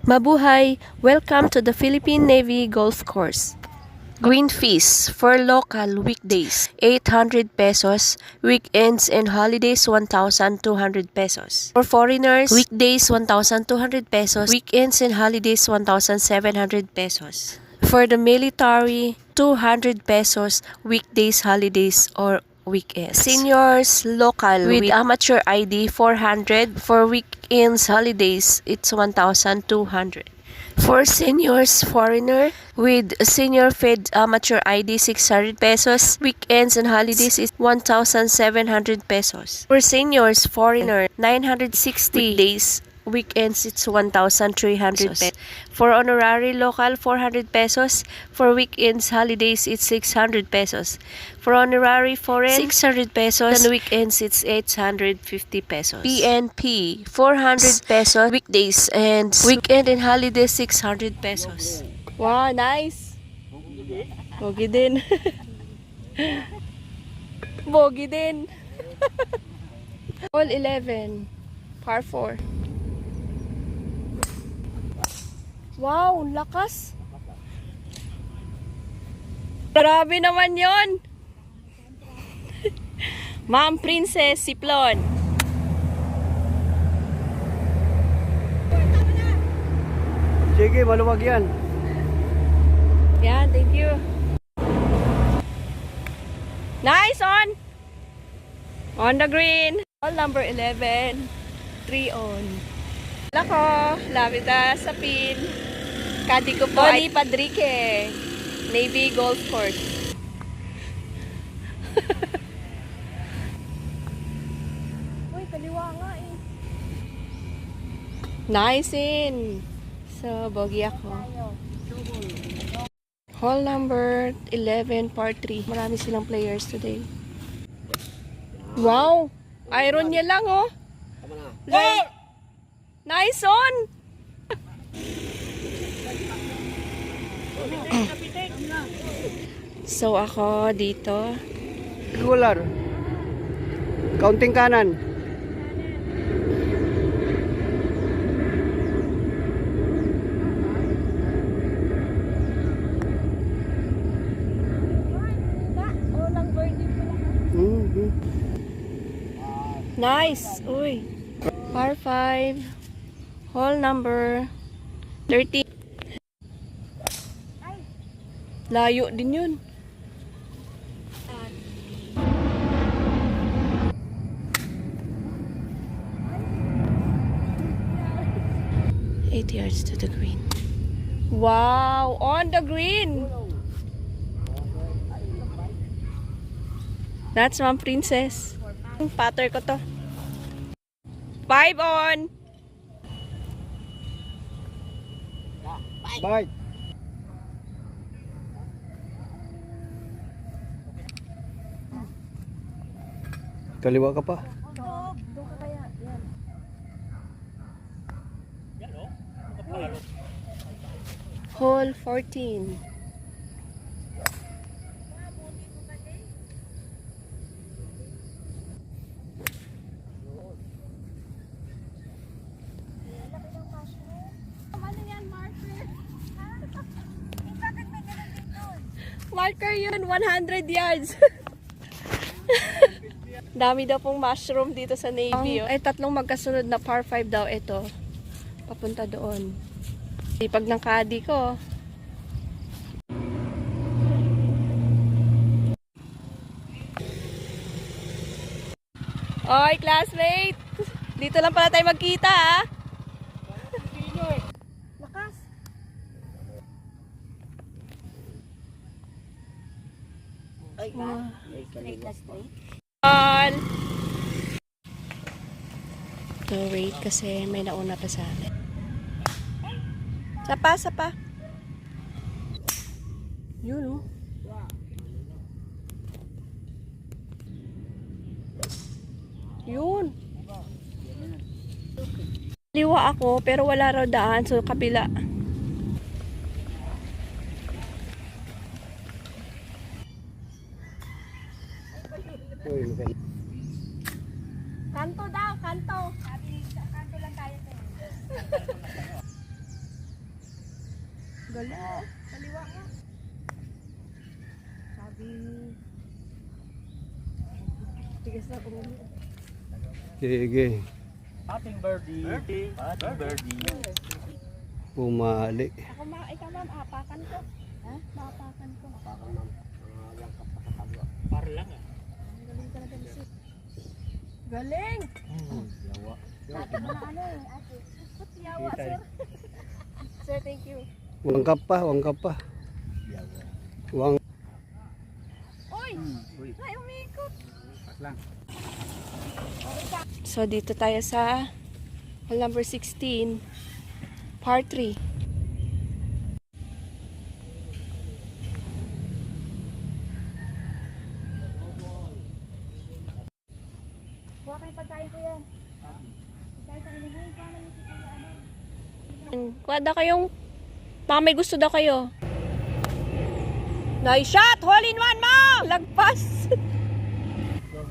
Mabuhay! Welcome to the Philippine Navy Golf Course. Green fees for local weekdays 800 pesos, weekends and holidays 1,200 pesos. For foreigners, weekdays 1,200 pesos, weekends and holidays 1,700 pesos. For the military, 200 pesos, weekdays, holidays or weekends. Seniors, local with amateur ID 400, for weekends, holidays it's 1,200. For seniors, foreigner with senior Fed amateur ID 600 pesos, weekends and holidays is 1,700 pesos. For seniors, foreigner 960 days, weekends it's 1,300 pesos. For honorary local 400 pesos, for weekends holidays it's 600 pesos. For honorary foreign 600 pesos, and weekends it's 850 pesos. PNP 400 pesos, weekdays and weekend and holidays 600 pesos. Wow, nice. Bogi din. Bogi din. Hole 11, par 4. Wow, lakas. Grabe naman yon. Ma'am Princess Siplon. Sige, maluwag yan. Yan, thank you. Nice on. On the green. Hole number 11. 3 on. Lako, lapit na sa pin. Kadi ko po ay Padrique. Navy Golf Course. Uy, kaliwa nga eh. Nice in. So, bogey ako. Hole number 11, par 3. Marami silang players today. Wow! Iron niya lang, oh. Nice on! So, ako dito. Regular. Counting kanan. Nice! Uy! Par 5. Hole number 13. Layo din yun. Yards to the green. Wow! On the green! That's Ma'am Princess. Patter ko to. 5 on! Bye. Kaliwa ka pa. Hole 14. Marker yun, 100 yards. Dami daw pong mushroom dito sa Navy. Ay, tatlong magkasunod na par 5 daw ito. Papunta doon. Pag ng caddy ko. Oy, classmate! Dito lang pala tayo magkita, ha? Lakas! On! So wait kasi may nauna pa sa akin. Sapa. Yun, oh. Yun. Liwa ako, pero wala raw daan. So, kapila. Kanto daw, kanto. Kanto lang tayo. Gala. Kaliwa ka. Sabi. Tigas na ko. Sige. Ating birdie. Ating birdie. Pumali. Ako ikaw ma'am, apakan ko. Ha? Maapakan ko. Para lang ah. Galing talaga ni sis. Galing! Dati mo na ano eh, ate. Yawa, sir. Sir, thank you. Wangkap pa, wangkap pa. Wang. Uy! Ay, umikot. lang. So, dito tayo sa hole number 16, par 3. Kuha daw kayong baka may gusto daw kayo. Nice shot! Hole in one mo! Lagpas!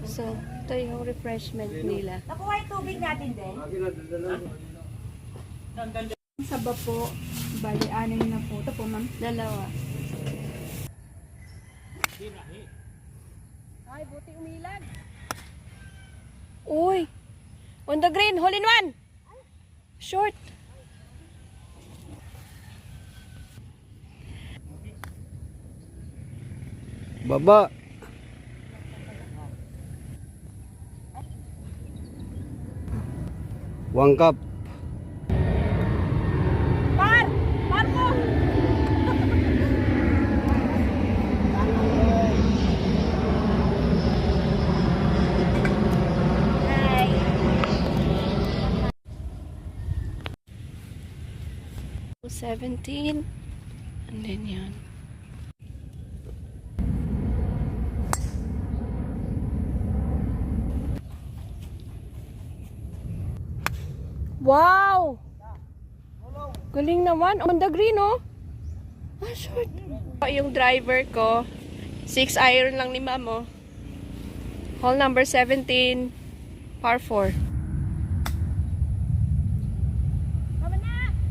So, ito yung refreshment nila. Nakuha yung tubig natin din. Saba po. Bali, 6 na po. Ito po, ma'am. Dalawa. Ay, buti umilag. Uy! On the green, hole in one! Short. Baba. Wangkap. Par! Par mo! Hi. 17. And then yan. Wow! Galing naman. On the green, oh. Ah, short. Yung driver ko, 6 iron lang ni ma'am, oh. Hole number 17, par 4.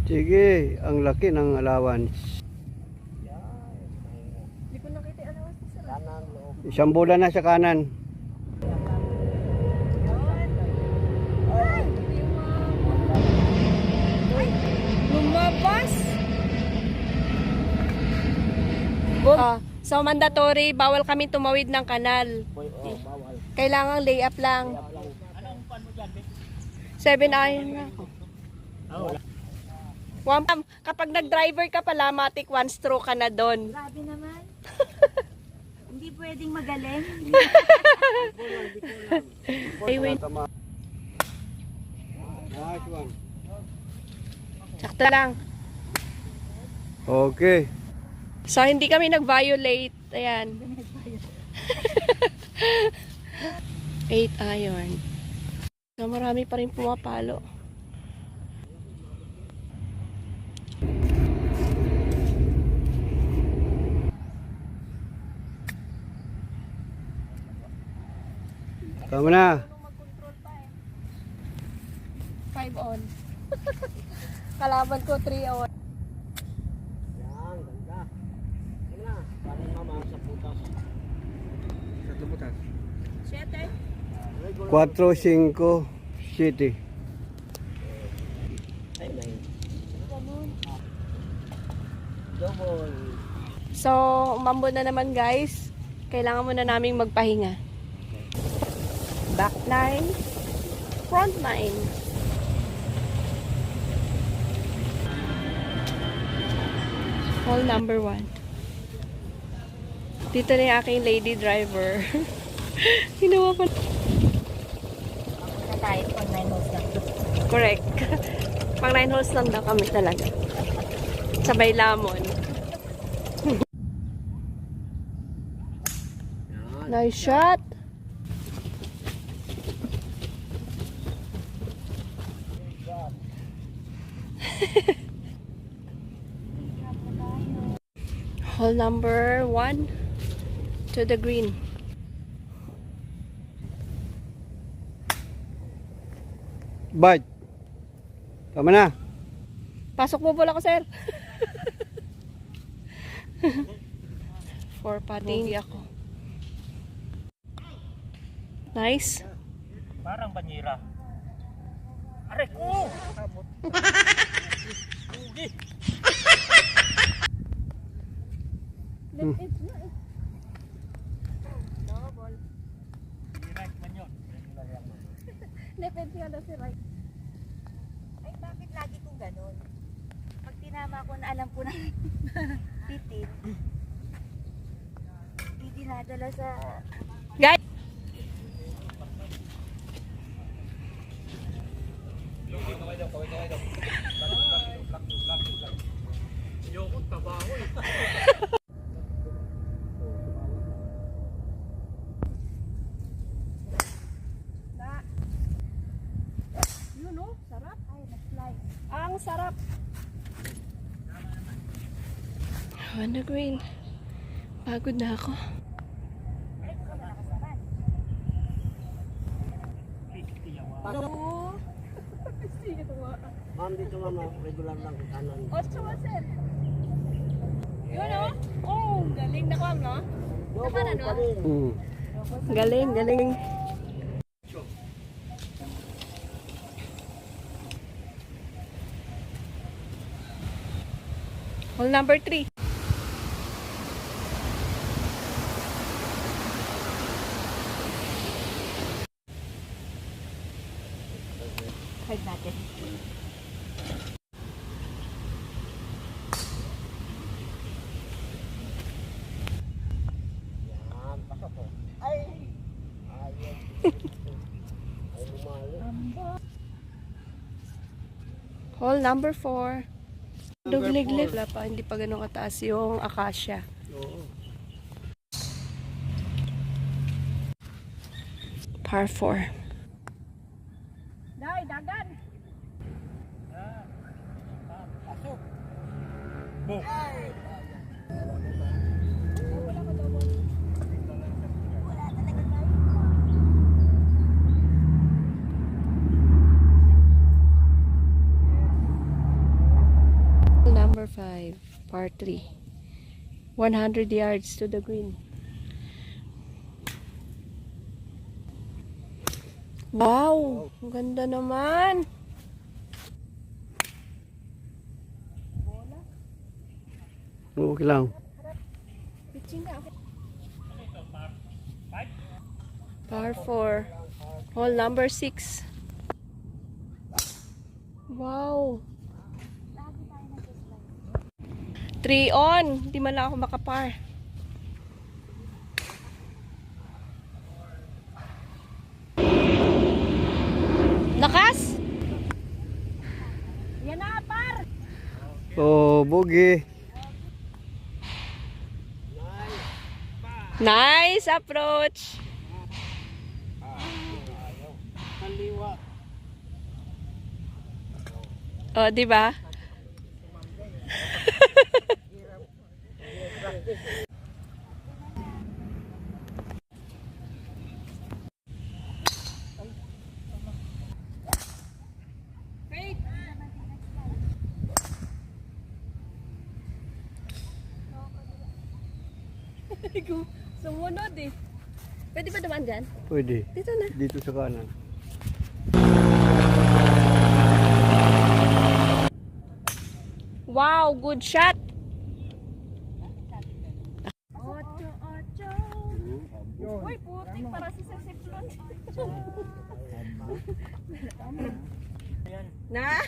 Sige, ang laki ng allowance. Hindi ko nakita yung allowance ni sir. Isang bola na sa kanan. Lumabas! So mandatory, bawal kami tumawid ng kanal. Kailangan lay up lang. 7 iron na ako. Kapag nag-driver ka pala, matik 1 stroke ka na doon. Grabe naman. Hindi pwedeng magaling. Anyway, Nice one. sakto lang. Okay. So hindi kami nag-violate. Ayan. 8 iron. So marami pa rin pumapalo. Tama na. 5 on. Kalaban ko 3 on. Yan, ganda. Ano na? Parang mama sa putas. Sa putas. 4-5 City. Ay, 9. Double. So, umambon na naman guys. Kailangan muna naming magpahinga. Back 9. Front 9. Hole number 1. Dito na yung aking lady driver. Ginawa pa. Na tayo pag 9 holes na. Correct. Pang 9 holes lang daw kami talaga. Sabay lamon. Nice shot. Hole number 1 to the green. Bite. Tama na. Pasok mo pala ko, sir. For putting ako. Nice. Parang banyera. Aray ko! Hindi. Direct man yun. Ay, bakit lagi kong ganun? Pag tinama ko na alam ko na titin, hindi dinadala sa... Guys! Yun oh, sarap. Ay, nag-fly. Ang sarap. On the green. Pagod na ako. Ma'am, dito ma'am, regular lang kanan. 8 sir. Yun oh. Oh, galing na ko, no? Double pa rin. Galing, galing. Hole number 3. Heard natin. Yan, pasok ko. Ay! Ayun. Ay, lumalo. Hole number 4. Duglig-lig. Wala pa, hindi pa ganun kataas yung acacia. Oo. Par 4. Dai, dagan. Pasok. Boom. Number 5, par 3. 100 yards to the green. Wow! Ang ganda naman! Okay lang. Par 4. Hole number 6. Wow! 3 on. Hindi man lang ako makapar. Lakas! Yan na, par. Oh, bogey. Nice approach! Kaliwa. Oh, di ba? Sumunod eh. Pwede ba naman dyan? Pwede. Dito na. Dito sa kanan. Wow, good shot! 8. Uy, putik para si Sesiplon. Na?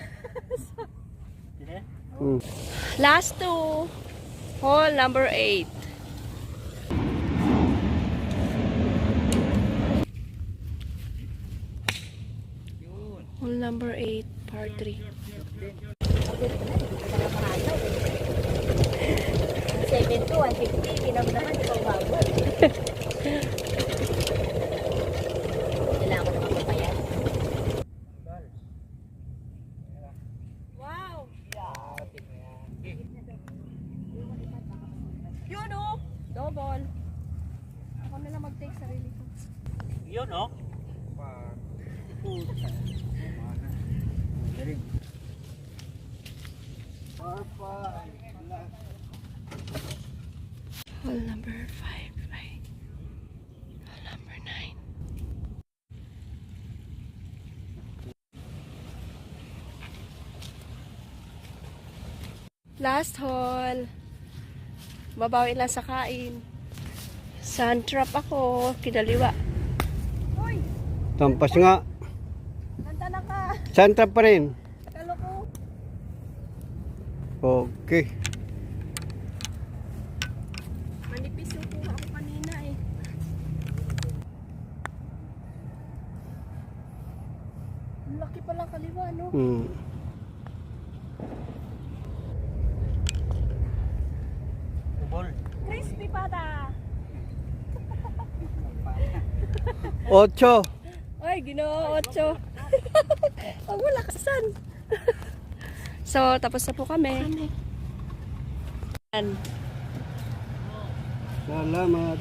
Last 2. Hole number 8. Hole number 8, par 3. 7 to 150, pinamdahan, di pa umabot. Kailangan ko naman papayan. Wow! Yun oh! Double. Ako na lang mag-take sarili ko. Yun, oh. Galing. Last haul. Babawi lang sa kain. Sun trap ako. Kinaliwa. Tampas nga. Kanta na ka. Santa pa rin. Akala ko. Okay. Manipis yung kuha ko kanina eh. Ang laki palang kaliwa, no? Hmm. Ubol. Crispy pata. 8. Ay, ginoo, 8. Ang wala kasan. So, tapos na po kami. Yan. Salamat.